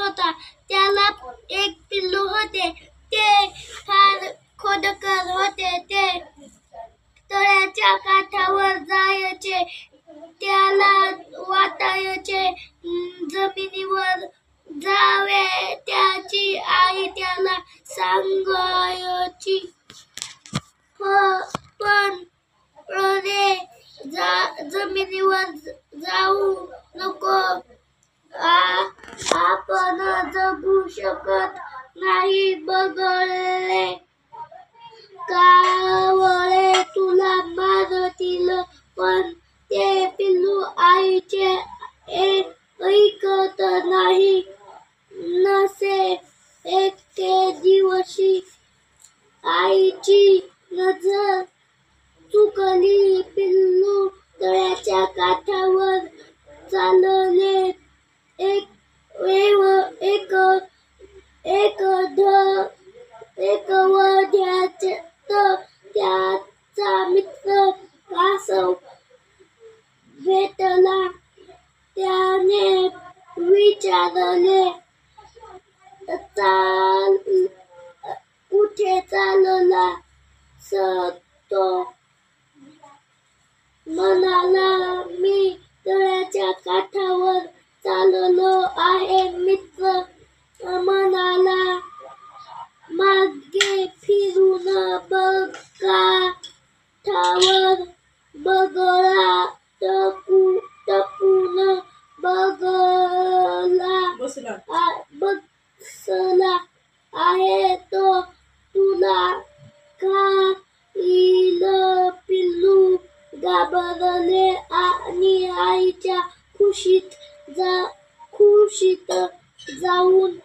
होता. त्याला एक पिल्लू होते. ते फार खोडकर होते. ते तळ्याच्या काठावर जायचे. त्याला वाटायचे जमिनीवर जावे. त्याची आई त्याला सांगायची, पण रे जमिनीवर जाऊ नको. आपण जगू शकत नाही. बगळे कावळे तुला मारतील. पण ते पिल्लू आईचे ऐकत नाही. नसे एके दिवशी आईची नजर चुकली. पिल्लू तळ्याच्या काठावर चालले. एक वड्यात त्याचा मित्र कासव भेटला. त्याने विचारले, कुठे चाललास? तो म्हणाला, मी तळ्याच्या काठावर चाललो आहे. मित्र म्हणाला, मागे फिरून बघ. काठावर बगळा टपून बसला आहे. तो तुला खाईल. पिल्लू घाबरले आणि आईच्या खुशीत जाऊन